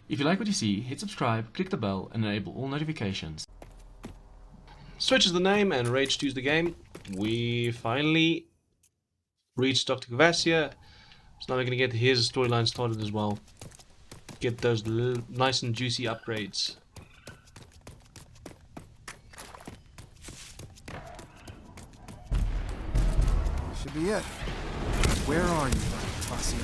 If you like what you see, hit subscribe, click the bell and enable all notifications. Switch is the name and Rage 2 is the game. We finally reached Dr. Kvasir, so now we're going to get his storyline started as well. Get those nice and juicy upgrades. Should be it. Where are you, Kvasir?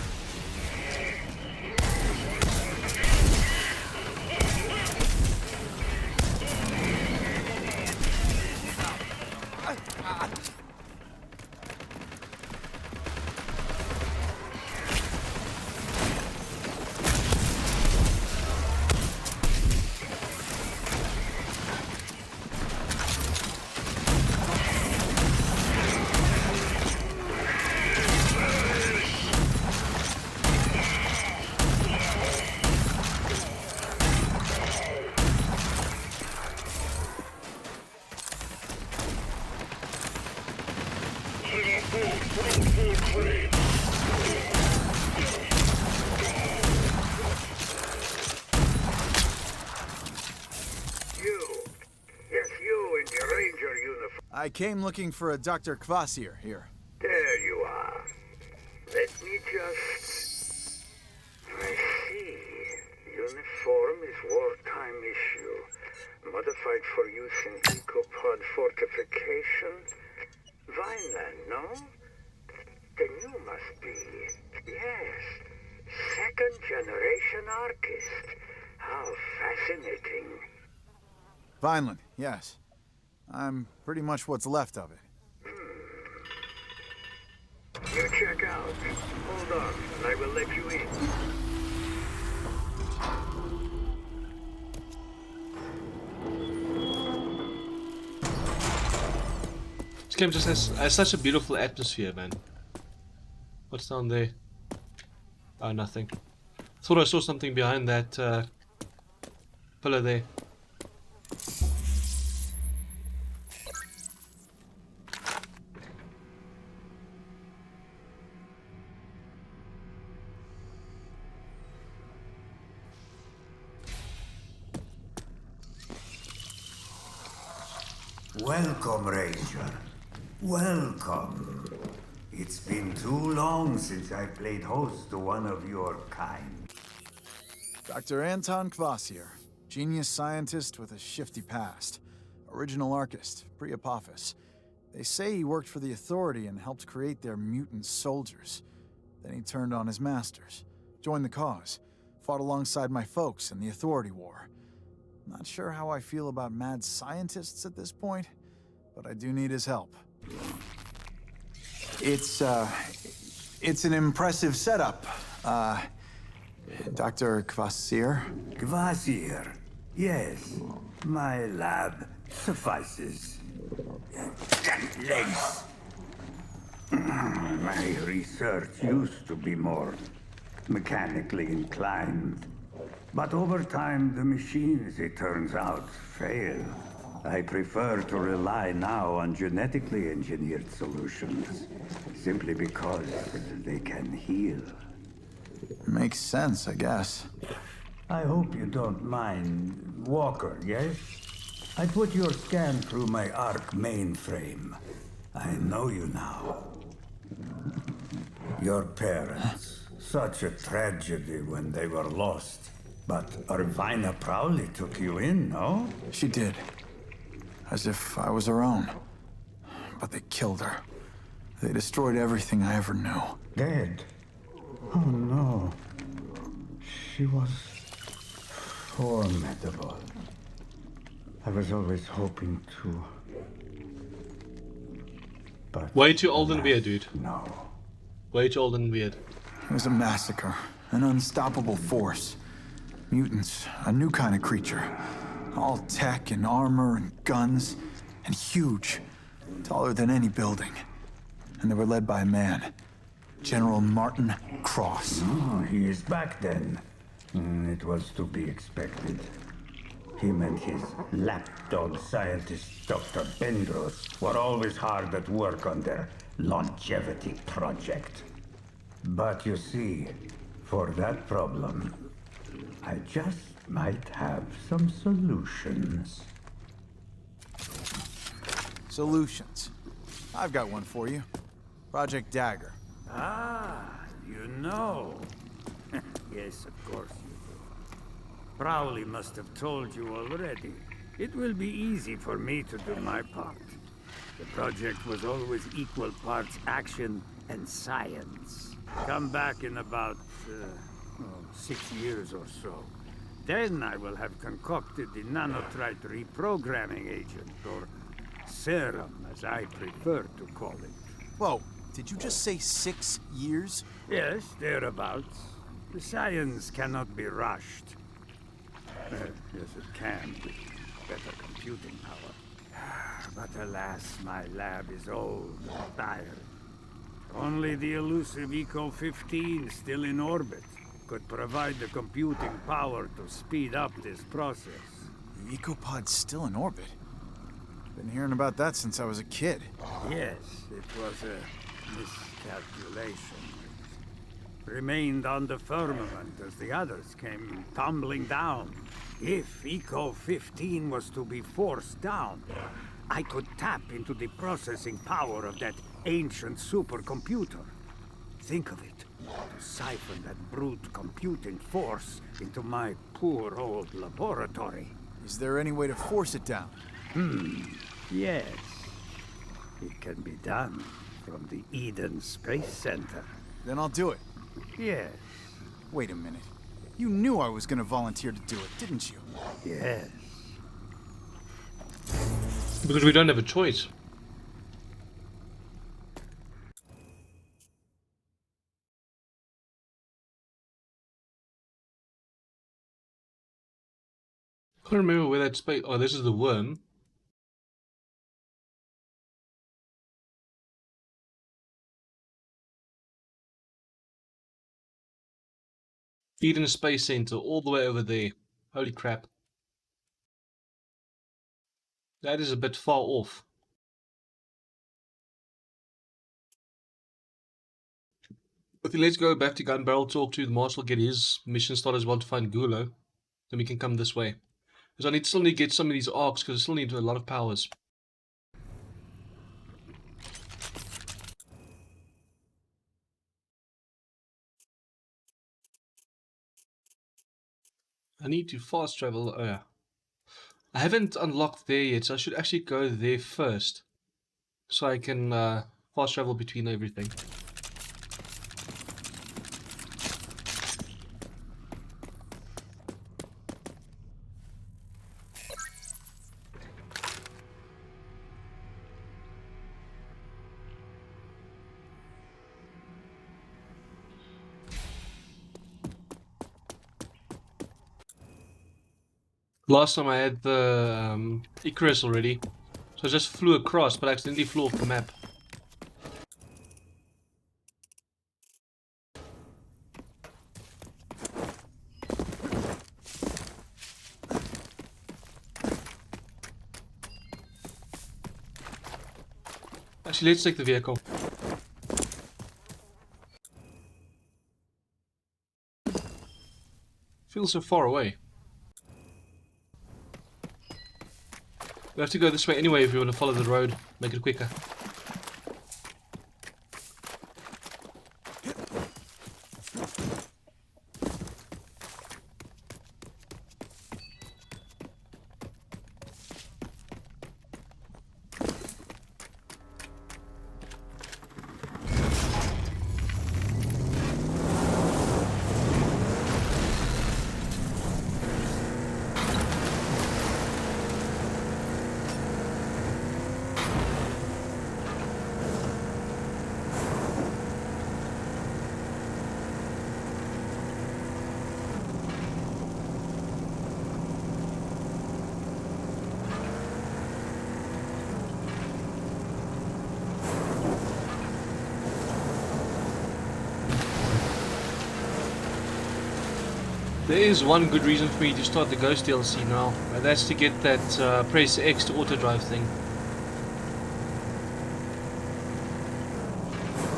I came looking for a Dr. Kvasir here. There you are. Let me just... I see. Uniform is wartime issue. Modified for use in ecopod fortification. Vineland, no? Then you must be... Yes. Second generation artist. How fascinating. Vineland, yes. I'm pretty much what's left of it. You check out. Hold on, and I will let you in. This game just has such a beautiful atmosphere, man. What's down there? Oh, nothing. Thought I saw something behind that pillar there. Welcome, Ranger. Welcome. It's been too long since I played host to one of your kind. Dr. Anton Kvasir, genius scientist with a shifty past. Original archist, pre-Apophis. They say he worked for the Authority and helped create their mutant soldiers. Then he turned on his masters, joined the cause, fought alongside my folks in the Authority War. Not sure how I feel about mad scientists at this point, but I do need his help. It's an impressive setup. Dr. Kvasir? Kvasir. Yes, my lab suffices. Legs. My research used to be more mechanically inclined. But over time, the machines, it turns out, fail. I prefer to rely now on genetically engineered solutions, simply because they can heal. Makes sense, I guess. I hope you don't mind. Walker, yes? I put your scan through my ARC mainframe. I know you now. Your parents. Such a tragedy when they were lost. But Irvina proudly took you in, no? She did. As if I was her own. But they killed her. They destroyed everything I ever knew. Dead? Oh no. She was formidable. I was always hoping to... But Way too old and weird, dude. No. Way too old and weird. It was a massacre. An unstoppable force. Mutants, a new kind of creature. All tech and armor and guns, and huge. Taller than any building. And they were led by a man. General Martin Cross. Oh, he is back then. It was to be expected. Him and his lapdog scientist, Dr. Bendros, were always hard at work on their longevity project. But you see, for that problem, I just might have some solutions. Solutions. I've got one for you. Project Dagger. Ah, you know. Yes, of course you do. Crowley must have told you already. It will be easy for me to do my part. The project was always equal parts action and science. Come back in about 6 years or so. Then I will have concocted the Nanotrite reprogramming agent, or serum, as I prefer to call it. Whoa, did you just say 6 years? Yes, thereabouts. The science cannot be rushed. Yes, it can with better computing power. But alas, my lab is old and tired. Only the elusive Eco-15 still in orbit could provide the computing power to speed up this process. The Ecopod's still in orbit. Been hearing about that since I was a kid. Yes, it was a miscalculation. Remained on the firmament as the others came tumbling down. If Eco-15 was to be forced down, I could tap into the processing power of that ancient supercomputer. Think of it, to siphon that brute computing force into my poor old laboratory. Is there any way to force it down? Yes, it can be done from the Eden Space Center. Then I'll do it. Yes, Wait a minute. You knew I was gonna volunteer to do it, didn't you? yes. Because we don't have a choice. Can't remember where that space. Oh, this is the worm. Eden Space Center, all the way over there. Holy crap. That is a bit far off. I think let's go back to Gun Barrel, talk to the Marshal, get his mission started as well to find Gulo. Then we can come this way. Because still need to get some of these arcs, because I still need a lot of powers. I need to fast travel. Oh yeah. I haven't unlocked there yet, so I should actually go there first. So I can fast travel between everything. Last time I had the Icarus already, so I just flew across, but I accidentally flew off the map. Actually, let's take the vehicle. Feels so far away. We have to go this way anyway if we want to follow the road, make it quicker. There is one good reason for me to start the Ghost DLC now, and that's to get that press X to auto-drive thing.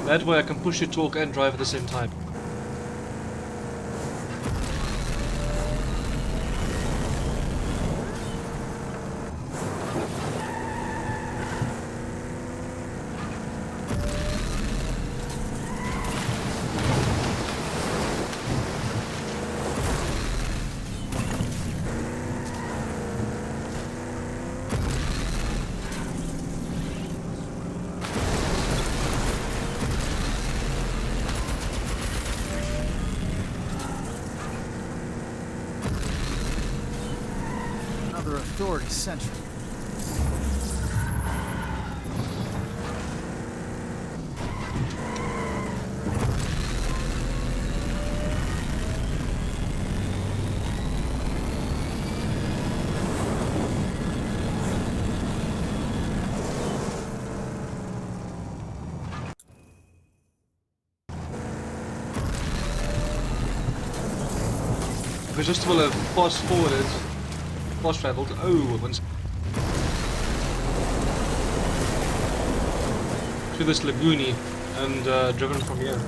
That way I can push the torque and drive at the same time. another authority sentry. Because just will have fast forwarded, fast traveled. Oh, once to this lagoon and driven from here.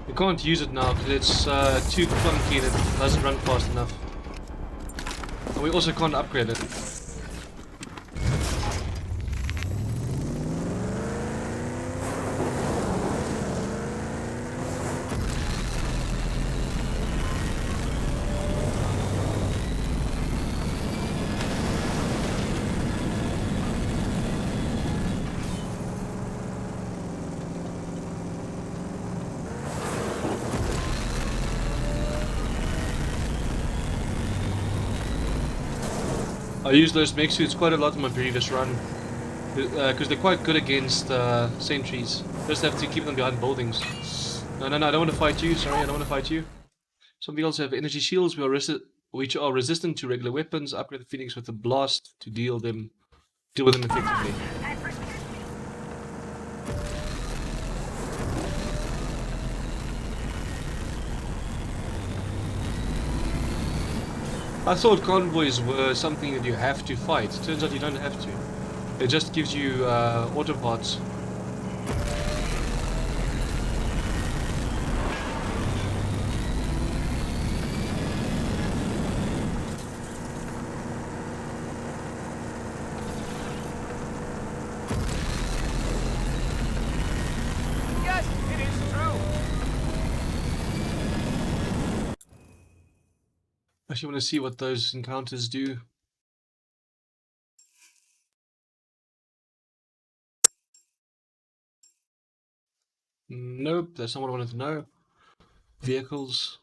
We can't use it now because it's too clunky and it doesn't run fast enough. And we also can't upgrade it. I used those mech suits quite a lot in my previous run because they're quite good against sentries. Just have to keep them behind buildings. No, I don't want to fight you. Sorry, I don't want to fight you. Something else have energy shields which are resistant to regular weapons. Upgrade the Phoenix with a blast to deal with them effectively. I thought convoys were something that you have to fight. Turns out you don't have to. It just gives you autobots. Yes, it is true. I actually want to see what those encounters do. Nope, that's not what I wanted to know. Vehicles.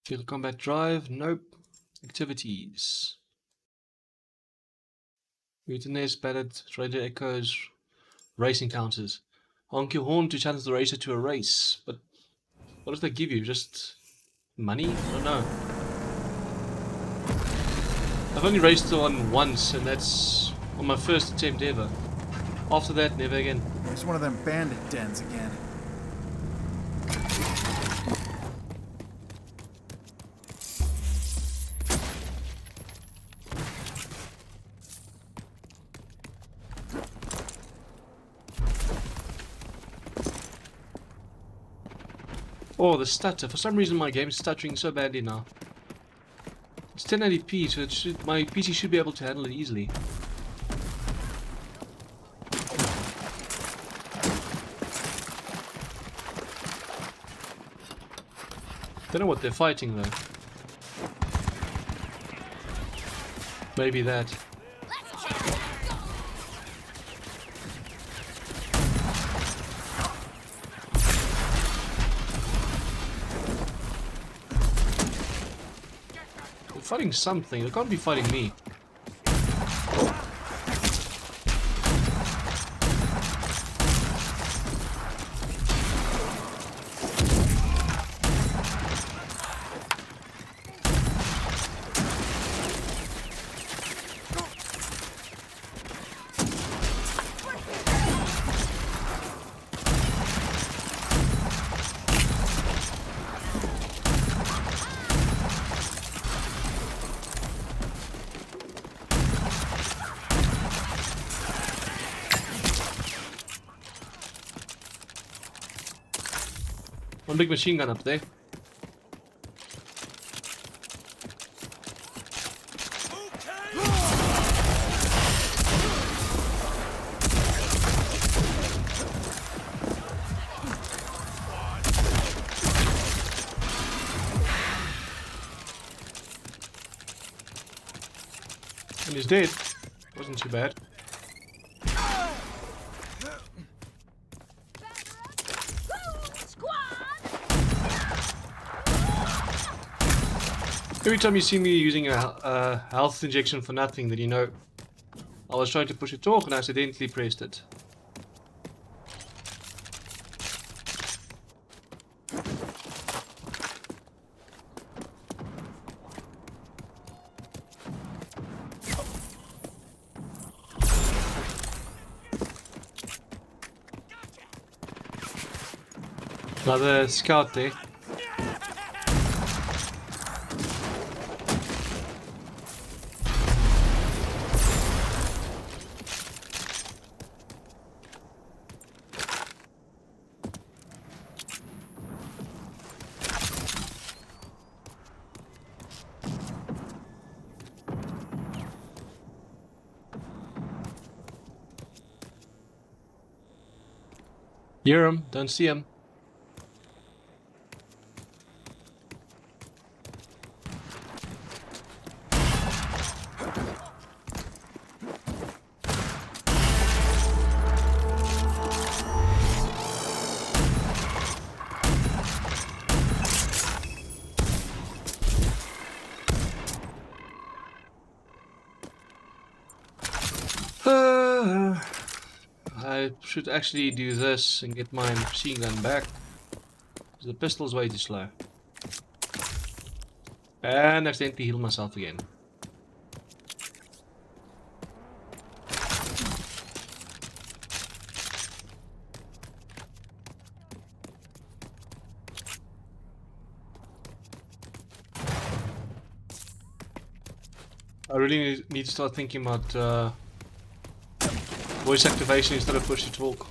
Vehicle combat drive. Nope. Activities. Mutineers, battered, radio echoes, race encounters. Honk your horn to challenge the racer to a race. But what does that give you? Just money? I don't know. I've only raced one once, and that's on my first attempt ever. After that, never again. It's one of them bandit dens again. Oh, the stutter. For some reason my game is stuttering so badly now. It's 1080p, so my PC should be able to handle it easily. Don't know what they're fighting though. Maybe that. They're fighting something. They can't be fighting me. One big machine gun up there. And he's dead. Wasn't too bad. Every time you see me using a health injection for nothing, then you know I was trying to push a talk and I accidentally pressed it. Another scout there. Hear him, don't see him. I should actually do this and get my machine gun back. The pistol's way too slow. And accidentally heal myself again. I really need to start thinking about voice activation instead of push to talk.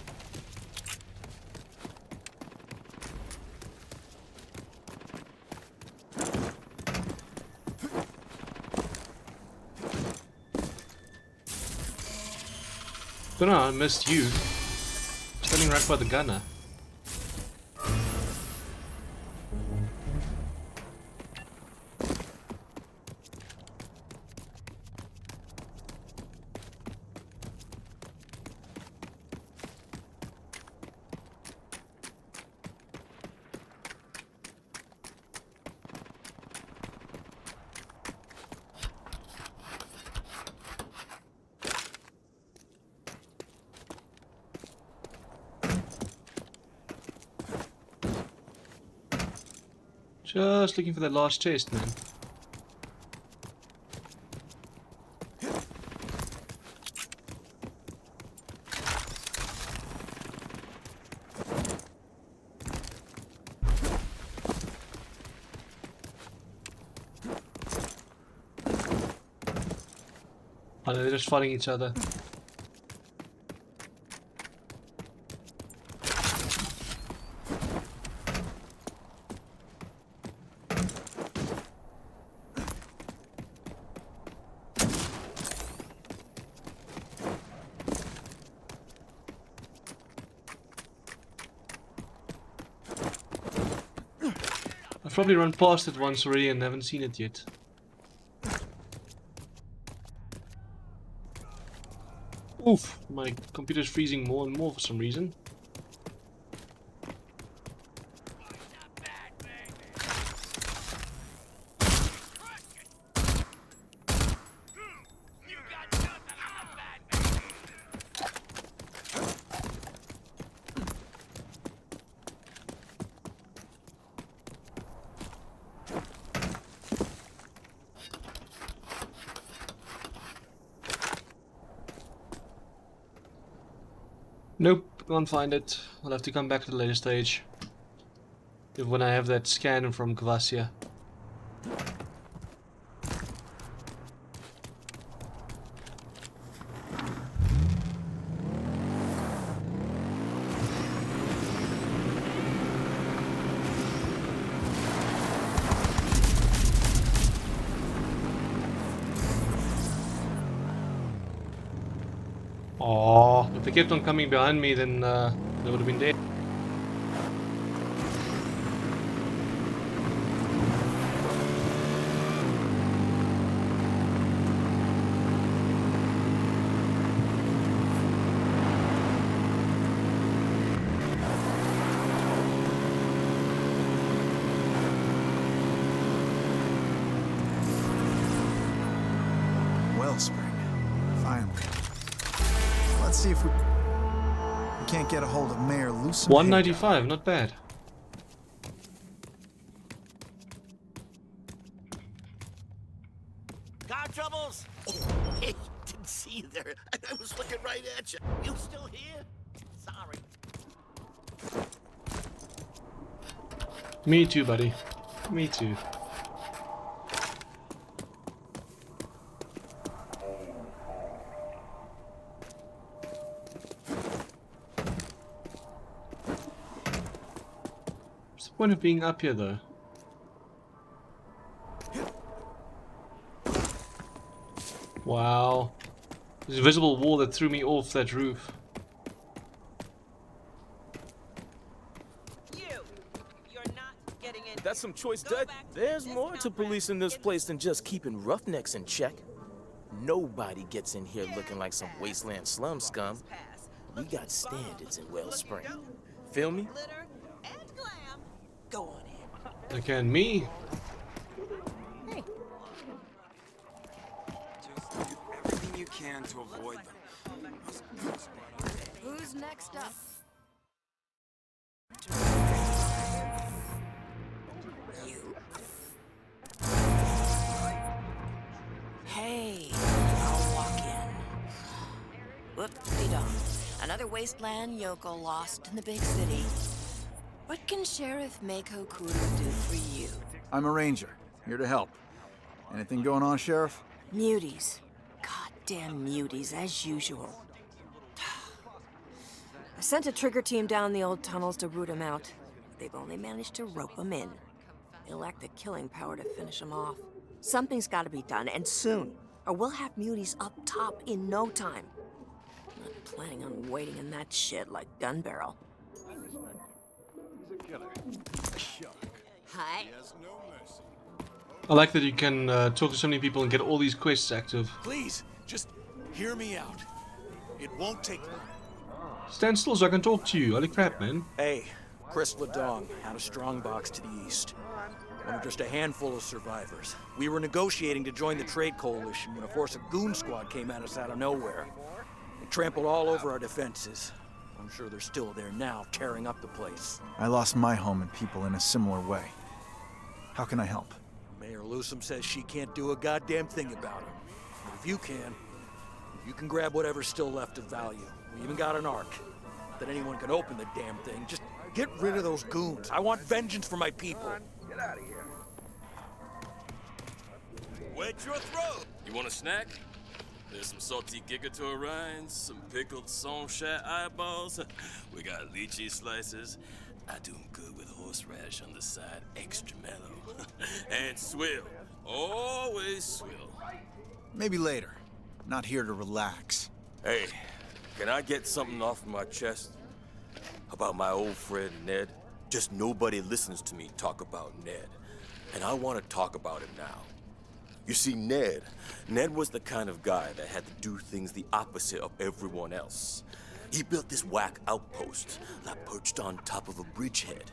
But no, I missed you. Standing right by the gunner. Just looking for that last chest, man. Oh, they're just fighting each other. I've probably run past it once already and haven't seen it yet. Oof, my computer's freezing more and more for some reason. Nope, can't find it. I'll have to come back to the later stage. When I have that scan from Kvasir. Oh, if they kept on coming behind me, then they would have been dead. see if we can't get a hold of Mayor Lucem. 195, not bad. Car troubles? Oh, hey, didn't see you there. I was looking right at you. You still here? Sorry. Me too, buddy. Me too. What's the point of being up here, though? Wow. There's a visible wall that threw me off that roof. That's some choice dirt. There's more to policing this place than just keeping roughnecks in check. Nobody gets in here looking like some wasteland slum scum. We got standards in Wellspring. Feel me? Go on in. Okay, and me? Hey. Just do everything you can to avoid them. Who's next up? You. Hey, I'll walk in. Whoop-de-dum. Another wasteland yokel lost in the big city. What can Sheriff Mako Kuru do for you? I'm a ranger, here to help. Anything going on, Sheriff? Muties. Goddamn muties, as usual. I sent a trigger team down the old tunnels to root them out. They've only managed to rope them in. They lack the killing power to finish them off. Something's got to be done, and soon, or we'll have muties up top in no time. Not planning on waiting in that shit like gun barrel. Hi. I like that you can talk to so many people and get all these quests active. Please, just hear me out. It won't take long. Stand still so I can talk to you. Holy crap, man. Hey, Chris Ledong, out of Strongbox to the east. One of just a handful of survivors. We were negotiating to join the trade coalition when a force of goon squad came at us out of nowhere. They trampled all over our defenses. I'm sure they're still there now, tearing up the place. I lost my home and people in a similar way. How can I help? Mayor Lucem says she can't do a goddamn thing about him. But if you can grab whatever's still left of value. We even got an arc. Not that anyone can open the damn thing. Just get rid of those goons. I want vengeance for my people. Get out of here. Wet your throat. You want a snack? There's some salty gigator rinds, some pickled sonshad eyeballs. We got lychee slices. I do 'em good with horseradish on the side, extra mellow. And swill. Always swill. Maybe later. Not here to relax. Hey, can I get something off my chest? About my old friend Ned? Just nobody listens to me talk about Ned. And I want to talk about him now. You see, Ned was the kind of guy that had to do things the opposite of everyone else. He built this whack outpost that perched on top of a bridgehead.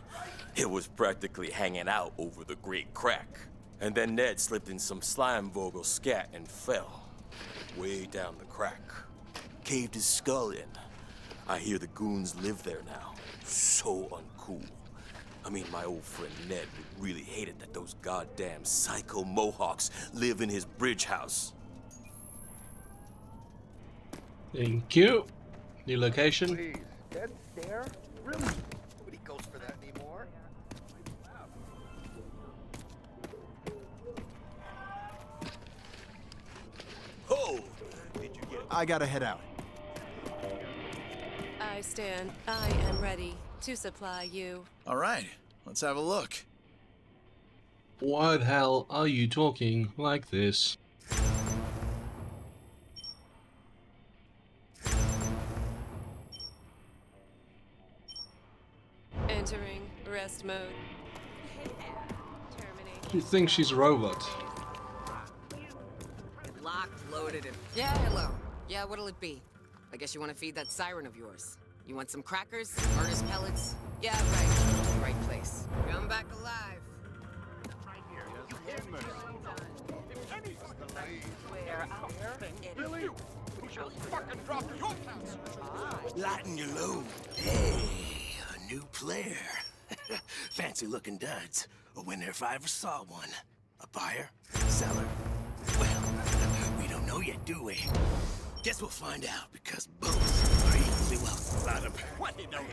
It was practically hanging out over the Great Crack. And then Ned slipped in some slime vogel scat and fell. Way down the crack. Caved his skull in. I hear the goons live there now. So uncool. I mean, my old friend Ned would really hate it that those goddamn psycho Mohawks live in his bridge house. Thank you. New location. Please, dead stare? Really? Nobody goes for that anymore. Oh! Did you get I gotta head out. I am ready to supply you. All right, let's have a look. Why the hell are you talking like this? Entering rest mode. Terminate. She thinks she's a robot. Locked, loaded, and... Yeah, hello. Yeah, what'll it be? I guess you want to feed that siren of yours. You want some crackers? Furnace pellets? Yeah, right. Right place. Come back alive. Billy, we Lighten your load. Hey, a new player. Fancy looking duds. When if I ever saw one. A buyer? Seller? Well, we don't know yet, do we? Guess we'll find out, because both are equally welcome. What do you know?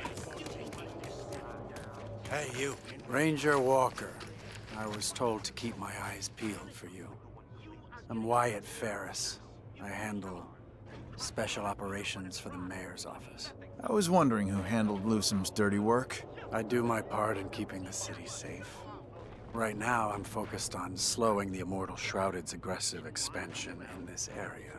Hey, you. Ranger Walker. I was told to keep my eyes peeled for you. I'm Wyatt Ferris. I handle special operations for the mayor's office. I was wondering who handled Lusum's dirty work. I do my part in keeping the city safe. Right now, I'm focused on slowing the Immortal Shrouded's aggressive expansion in this area.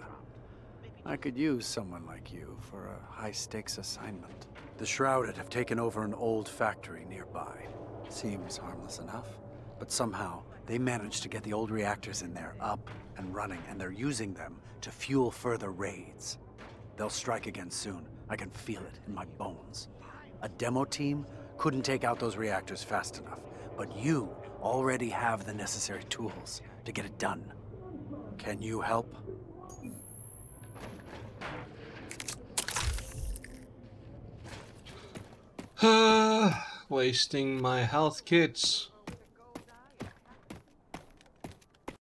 I could use someone like you for a high-stakes assignment. The Shrouded have taken over an old factory nearby. Seems harmless enough, but somehow they managed to get the old reactors in there up and running, and they're using them to fuel further raids. They'll strike again soon. I can feel it in my bones. A demo team couldn't take out those reactors fast enough, but you already have the necessary tools to get it done. Can you help? Wasting my health kits.